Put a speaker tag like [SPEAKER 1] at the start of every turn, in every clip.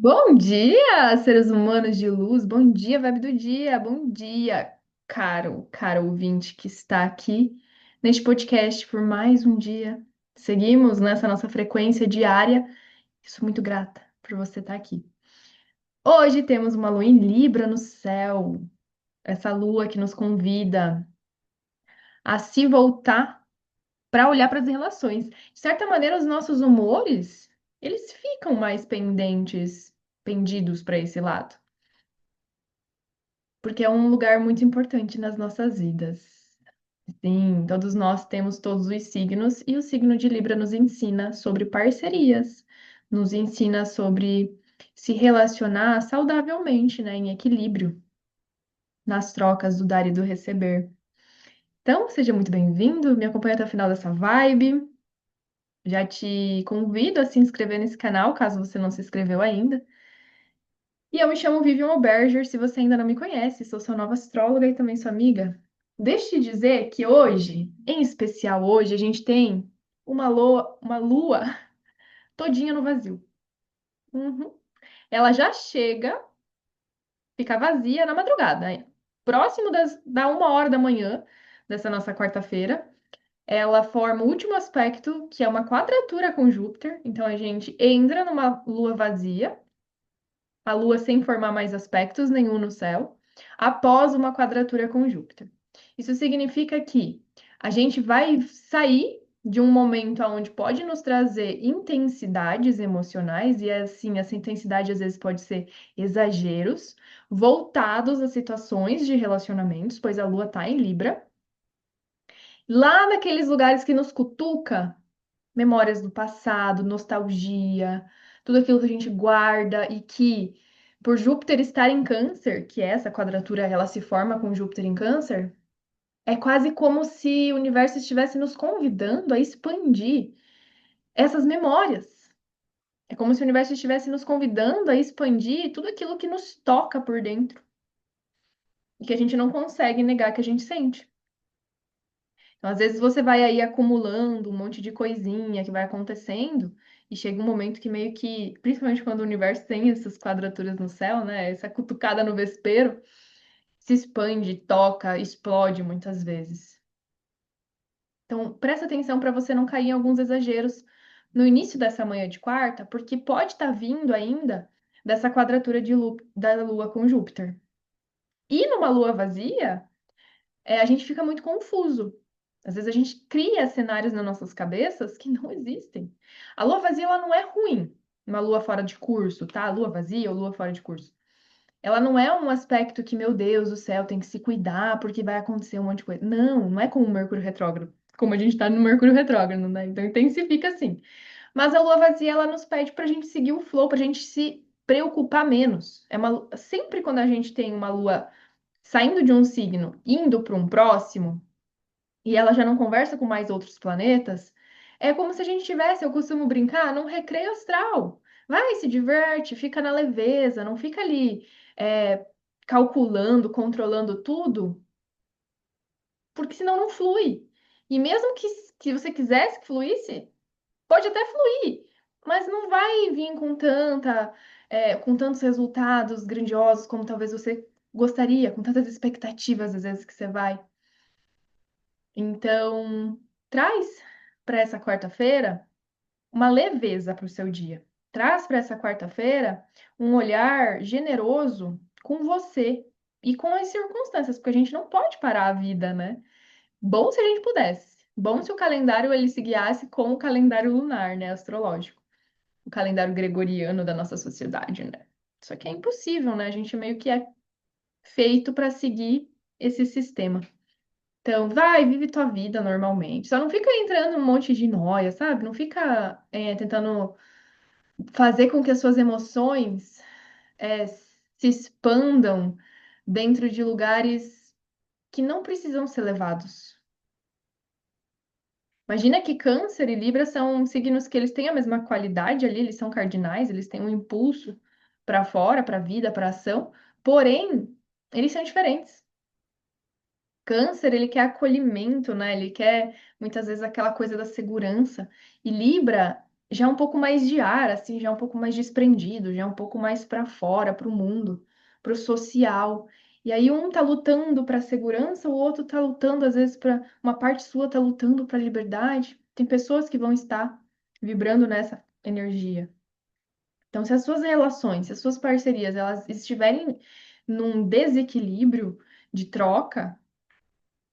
[SPEAKER 1] Bom dia, seres humanos de luz. Bom dia, vibe do dia. Bom dia, caro ouvinte que está aqui neste podcast por mais um dia. Seguimos nessa nossa frequência diária. Sou muito grata por você estar aqui. Hoje temos uma lua em Libra no céu. Essa lua que nos convida a se voltar para olhar para as relações. De certa maneira, os nossos humores, eles ficam mais pendidos para esse lado. Porque é um lugar muito importante nas nossas vidas. Sim, todos nós temos todos os signos e o signo de Libra nos ensina sobre parcerias, nos ensina sobre se relacionar saudavelmente, né, em equilíbrio, nas trocas do dar e do receber. Então, seja muito bem-vindo, me acompanha até o final dessa vibe. Já te convido a se inscrever nesse canal, caso você não se inscreveu ainda. E eu me chamo Vivian Oberger, se você ainda não me conhece, sou sua nova astróloga e também sua amiga. Deixa eu te dizer que hoje, em especial hoje, a gente tem uma lua todinha no vazio. Uhum. Ela já chega, fica vazia na madrugada, hein? Próximo da 1 hora da manhã dessa nossa quarta-feira. Ela forma o último aspecto, que é uma quadratura com Júpiter. Então a gente entra numa lua vazia, a Lua sem formar mais aspectos nenhum no céu, após uma quadratura com Júpiter. Isso significa que a gente vai sair de um momento onde pode nos trazer intensidades emocionais, e assim, essa intensidade às vezes pode ser exageros, voltados a situações de relacionamentos, pois a Lua está em Libra, lá naqueles lugares que nos cutuca memórias do passado, nostalgia, tudo aquilo que a gente guarda e que, por Júpiter estar em Câncer, que é essa quadratura, ela se forma com Júpiter em Câncer, é quase como se o universo estivesse nos convidando a expandir essas memórias. É como se o universo estivesse nos convidando a expandir tudo aquilo que nos toca por dentro e que a gente não consegue negar que a gente sente. Então, às vezes você vai aí acumulando um monte de coisinha que vai acontecendo e chega um momento que meio que, principalmente quando o universo tem essas quadraturas no céu, né? Essa cutucada no vespeiro, se expande, toca, explode muitas vezes. Então, presta atenção para você não cair em alguns exageros no início dessa manhã de quarta, porque pode estar vindo ainda dessa quadratura da Lua com Júpiter. E numa lua vazia, a gente fica muito confuso. Às vezes a gente cria cenários nas nossas cabeças que não existem. A lua vazia, ela não é ruim. Uma lua fora de curso, tá? Lua vazia ou lua fora de curso. Ela não é um aspecto que, meu Deus do céu, tem que se cuidar porque vai acontecer um monte de coisa. Não, não é como o Mercúrio retrógrado. Como a gente tá no Mercúrio retrógrado, né? Então intensifica assim. Mas a lua vazia, ela nos pede pra gente seguir o flow, pra gente se preocupar menos. Sempre quando a gente tem uma lua saindo de um signo, indo para um próximo, e ela já não conversa com mais outros planetas, é como se a gente tivesse, eu costumo brincar, num recreio astral. Vai, se diverte, fica na leveza, não fica ali calculando, controlando tudo, porque senão não flui. E mesmo que você quisesse que fluísse, pode até fluir, mas não vai vir com tantos resultados grandiosos como talvez você gostaria, com tantas expectativas às vezes que você vai. Então, traz para essa quarta-feira uma leveza para o seu dia. Traz para essa quarta-feira um olhar generoso com você e com as circunstâncias, porque a gente não pode parar a vida, né? Bom se a gente pudesse. Bom se o calendário ele se guiasse com o calendário lunar, né, astrológico, o calendário gregoriano da nossa sociedade, né? Só que é impossível, né? A gente meio que é feito para seguir esse sistema. Então, vai, vive tua vida normalmente. Só não fica entrando um monte de noia, sabe? Não fica tentando fazer com que as suas emoções se expandam dentro de lugares que não precisam ser levados. Imagina que Câncer e Libra são signos que eles têm a mesma qualidade ali, eles são cardinais, eles têm um impulso para fora, para a vida, para a ação, porém, eles são diferentes. Câncer, ele quer acolhimento, né? Ele quer muitas vezes aquela coisa da segurança. E Libra já é um pouco mais de ar, assim, já é um pouco mais desprendido, já é um pouco mais para fora, para o mundo, para o social. E aí um tá lutando para a segurança, o outro tá lutando, às vezes, para uma parte sua tá lutando para a liberdade. Tem pessoas que vão estar vibrando nessa energia. Então, se as suas relações, se as suas parcerias, elas estiverem num desequilíbrio de troca,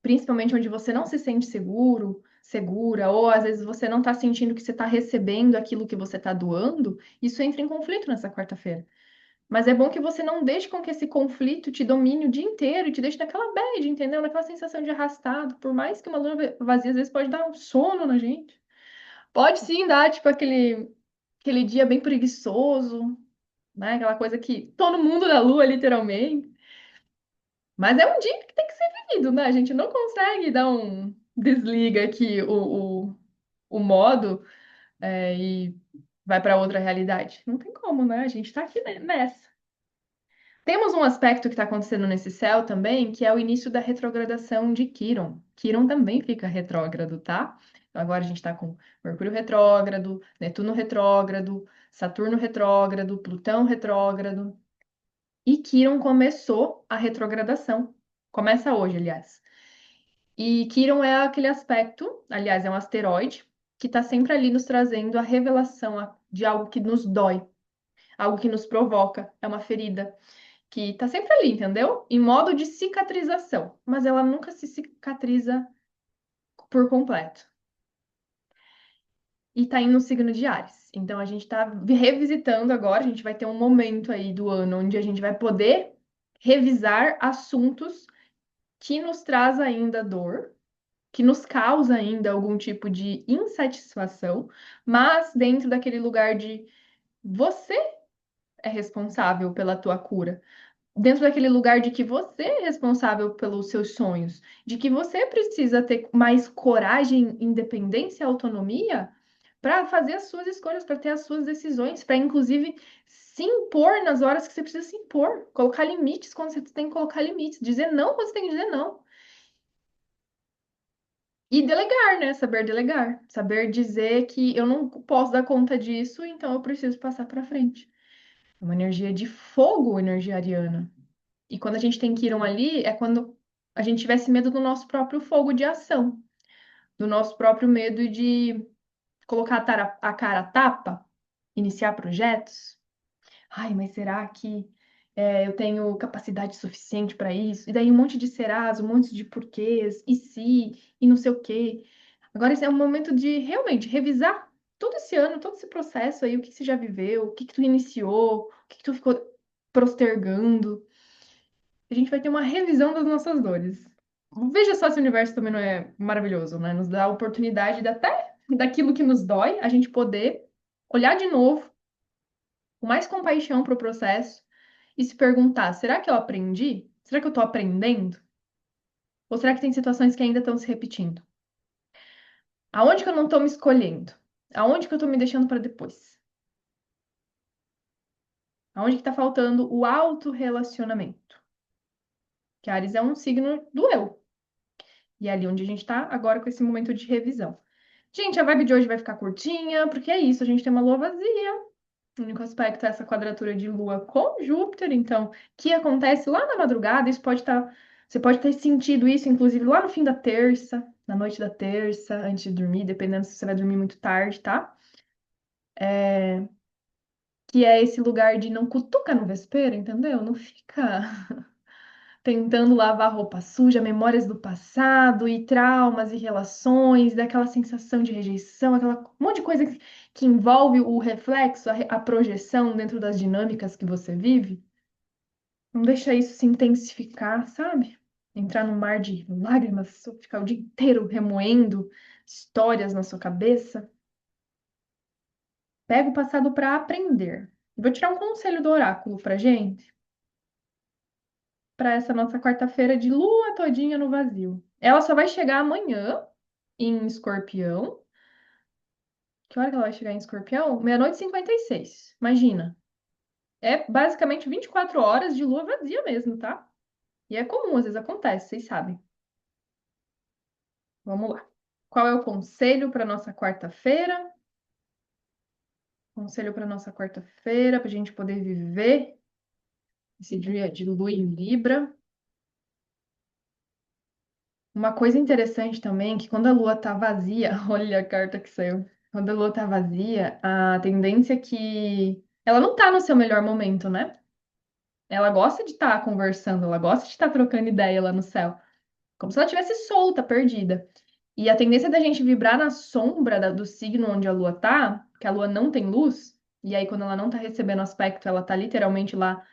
[SPEAKER 1] principalmente onde você não se sente seguro, segura, ou às vezes você não está sentindo que você está recebendo aquilo que você está doando, isso entra em conflito nessa quarta-feira. Mas é bom que você não deixe com que esse conflito te domine o dia inteiro e te deixe naquela bad, entendeu? Naquela sensação de arrastado. Por mais que uma lua vazia às vezes pode dar um sono na gente. Pode sim dar, tipo, aquele dia bem preguiçoso, né? Aquela coisa que todo mundo da lua, literalmente. Mas é um dia que tem que ser vivido, né? A gente não consegue dar um desliga aqui o modo e vai para outra realidade. Não tem como, né? A gente tá aqui nessa. Temos um aspecto que está acontecendo nesse céu também, que é o início da retrogradação de Quiron. Quiron também fica retrógrado, tá? Então agora a gente está com Mercúrio retrógrado, Netuno retrógrado, Saturno retrógrado, Plutão retrógrado. E Quiron começou a retrogradação. Começa hoje, aliás. E Quiron é aquele aspecto, aliás, é um asteroide, que está sempre ali nos trazendo a revelação de algo que nos dói, algo que nos provoca, é uma ferida que está sempre ali, entendeu? Em modo de cicatrização, mas ela nunca se cicatriza por completo. E está indo no signo de Áries. Então a gente está revisitando agora, a gente vai ter um momento aí do ano onde a gente vai poder revisar assuntos que nos traz ainda dor, que nos causa ainda algum tipo de insatisfação, mas dentro daquele lugar de você é responsável pela tua cura. Dentro daquele lugar de que você é responsável pelos seus sonhos, de que você precisa ter mais coragem, independência, autonomia para fazer as suas escolhas, para ter as suas decisões, para inclusive se impor nas horas que você precisa se impor, colocar limites quando você tem que colocar limites, dizer não quando você tem que dizer não. E delegar, né? Saber delegar. Saber dizer que eu não posso dar conta disso, então eu preciso passar para frente. É uma energia de fogo, energia ariana. E quando a gente tem Quirón ali, é quando a gente tivesse medo do nosso próprio fogo de ação, do nosso próprio medo de colocar a cara a tapa, iniciar projetos. Ai, mas será que eu tenho capacidade suficiente para isso? E daí um monte de serás, um monte de porquês, e se, e não sei o quê. Agora esse é o momento de realmente revisar todo esse ano, todo esse processo aí, o que você já viveu, o que que tu iniciou, o que que tu ficou postergando. A gente vai ter uma revisão das nossas dores. Veja só se o universo também não é maravilhoso, né? Nos dá a oportunidade de até daquilo que nos dói, a gente poder olhar de novo, com mais compaixão para o processo e se perguntar: será que eu aprendi? Será que eu estou aprendendo? Ou será que tem situações que ainda estão se repetindo? Aonde que eu não estou me escolhendo? Aonde que eu estou me deixando para depois? Aonde que está faltando o autorrelacionamento? Que Ares é um signo do eu. E é ali onde a gente está agora com esse momento de revisão. Gente, a vibe de hoje vai ficar curtinha, porque é isso, a gente tem uma lua vazia. O único aspecto é essa quadratura de lua com Júpiter, então, que acontece lá na madrugada, isso pode estar. Você pode ter sentido isso, inclusive, lá no fim da terça, na noite da terça, antes de dormir, dependendo se você vai dormir muito tarde, tá? Que é esse lugar de não cutuca no vespeiro, entendeu? Não fica tentando lavar roupa suja, memórias do passado e traumas e relações, daquela sensação de rejeição, aquela um monte de coisa que envolve o reflexo, a projeção dentro das dinâmicas que você vive. Não deixa isso se intensificar, sabe? Entrar num mar de lágrimas, ficar o dia inteiro remoendo histórias na sua cabeça. Pega o passado para aprender. Vou tirar um conselho do oráculo pra gente, para essa nossa quarta-feira de lua todinha no vazio. Ela só vai chegar amanhã em Escorpião. Que hora que ela vai chegar em Escorpião? Meia-noite e 56. Imagina. É basicamente 24 horas de lua vazia mesmo, tá? E é comum, às vezes acontece, vocês sabem. Vamos lá. Qual é o conselho para nossa quarta-feira? Conselho para nossa quarta-feira, para a gente poder viver esse dia de Lua em Libra. Uma coisa interessante também, que quando a Lua tá vazia, olha a carta que saiu. Quando a Lua tá vazia, a tendência é que ela não tá no seu melhor momento, né? Ela gosta de estar conversando, ela gosta de estar trocando ideia lá no céu, como se ela estivesse solta, perdida. E a tendência da gente vibrar na sombra do signo onde a Lua tá, que a Lua não tem luz, e aí quando ela não tá recebendo aspecto, ela tá literalmente lá.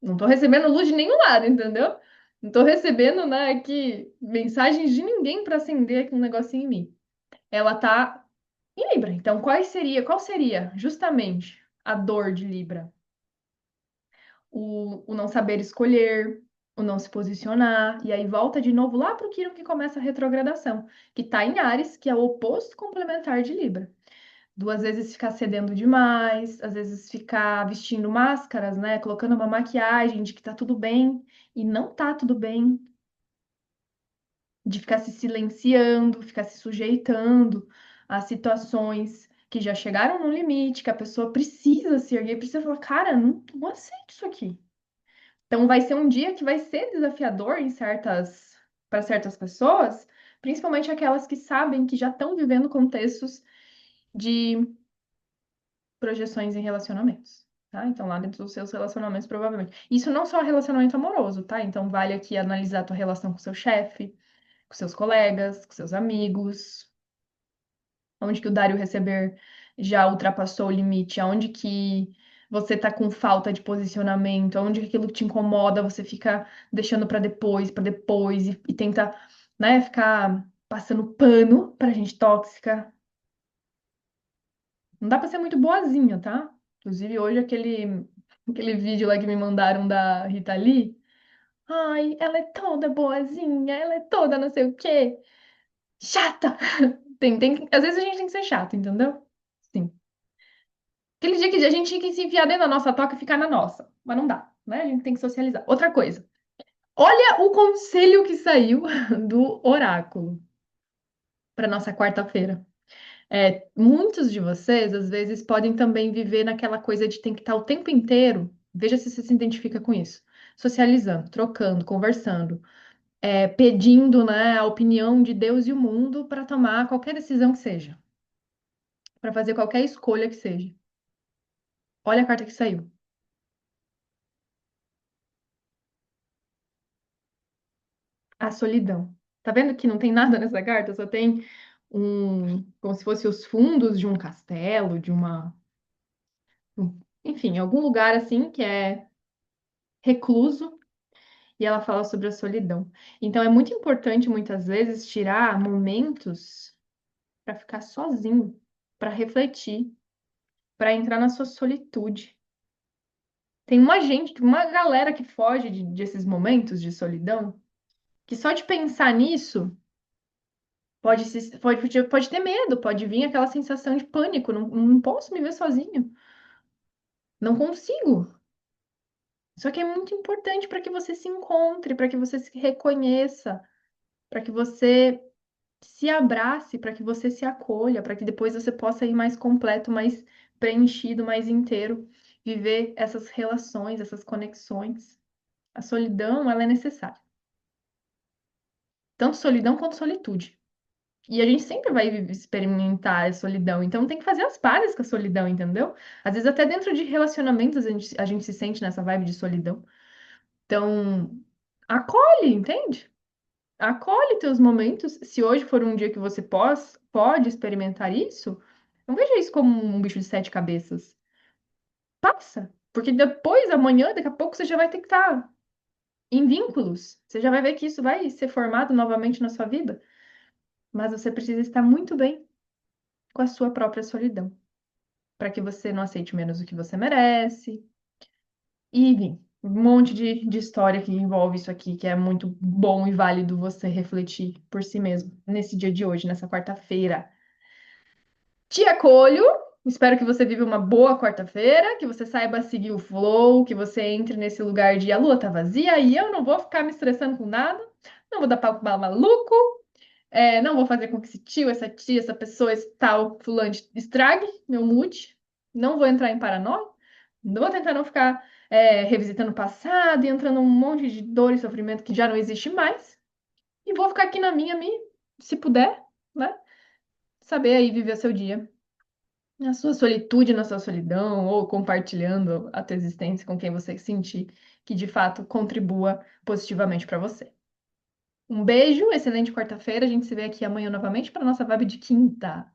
[SPEAKER 1] Não tô recebendo luz de nenhum lado, entendeu? Não tô recebendo, né, aqui mensagens de ninguém para acender aqui um negocinho em mim. Ela tá em Libra. Então, qual seria justamente a dor de Libra? O não saber escolher, o não se posicionar, e aí volta de novo lá para o que começa a retrogradação, que tá em Áries, que é o oposto complementar de Libra. Duas vezes ficar cedendo demais, às vezes ficar vestindo máscaras, né? Colocando uma maquiagem de que tá tudo bem e não tá tudo bem, de ficar se silenciando, ficar se sujeitando a situações que já chegaram no limite, que a pessoa precisa se erguer, precisa falar, cara, não aceito isso aqui. Então vai ser um dia que vai ser desafiador para certas pessoas, principalmente aquelas que sabem que já estão vivendo contextos de projeções em relacionamentos, tá? Então, lá dentro dos seus relacionamentos, provavelmente. Isso não só relacionamento amoroso, tá? Então, vale aqui analisar a tua relação com seu chefe, com seus colegas, com seus amigos, onde que o dar e o receber já ultrapassou o limite, aonde que você tá com falta de posicionamento, aonde que aquilo te incomoda, você fica deixando para depois, e tenta, né, ficar passando pano pra gente tóxica. Não dá pra ser muito boazinha, tá? Inclusive, hoje aquele vídeo lá que me mandaram da Rita Lee. Ai, ela é toda boazinha, ela é toda não sei o quê. Chata! Às vezes a gente tem que ser chato, entendeu? Sim. Aquele dia que a gente tinha que se enfiar dentro da nossa toca e ficar na nossa. Mas não dá, né? A gente tem que socializar. Outra coisa. Olha o conselho que saiu do oráculo para nossa quarta-feira. Muitos de vocês, às vezes, podem também viver naquela coisa de tem que estar o tempo inteiro, veja se você se identifica com isso, socializando, trocando, conversando, pedindo, né, a opinião de Deus e o mundo para tomar qualquer decisão que seja, para fazer qualquer escolha que seja. Olha a carta que saiu. A solidão. Tá vendo que não tem nada nessa carta? Só tem como se fosse os fundos de um castelo, enfim, algum lugar assim que é recluso. E ela fala sobre a solidão. Então é muito importante muitas vezes tirar momentos para ficar sozinho, para refletir, para entrar na sua solitude. Tem uma galera que foge desses momentos de solidão, que só de pensar nisso pode ter medo, pode vir aquela sensação de pânico, não posso me ver sozinho, não consigo. Só que é muito importante para que você se encontre, para que você se reconheça, para que você se abrace, para que você se acolha, para que depois você possa ir mais completo, mais preenchido, mais inteiro, viver essas relações, essas conexões. A solidão, ela é necessária. Tanto solidão quanto solitude. E a gente sempre vai experimentar a solidão, então tem que fazer as pazes com a solidão, entendeu? Às vezes até dentro de relacionamentos a gente se sente nessa vibe de solidão. Então, acolhe, entende? Acolhe teus momentos. Se hoje for um dia que você pode experimentar isso, não veja isso como um bicho de sete cabeças. Passa. Porque depois, amanhã, daqui a pouco, você já vai ter que estar em vínculos. Você já vai ver que isso vai ser formado novamente na sua vida. Mas você precisa estar muito bem com a sua própria solidão. Para que você não aceite menos do que você merece. E, enfim, um monte de história que envolve isso aqui, que é muito bom e válido você refletir por si mesmo nesse dia de hoje, nessa quarta-feira. Te acolho. Espero que você viva uma boa quarta-feira, que você saiba seguir o flow, que você entre nesse lugar de a lua tá vazia e eu não vou ficar me estressando com nada, não vou dar papo pra maluco, não vou fazer com que esse tio, essa tia, essa pessoa, esse tal fulano estrague meu mood. Não vou entrar em paranoia, não vou tentar não ficar revisitando o passado e entrando num monte de dor e sofrimento que já não existe mais. E vou ficar aqui na minha, se puder, né? Saber aí viver o seu dia. Na sua solitude, na sua solidão, ou compartilhando a tua existência com quem você sentir que de fato contribua positivamente para você. Um beijo, excelente quarta-feira. A gente se vê aqui amanhã novamente para nossa vibe de quinta.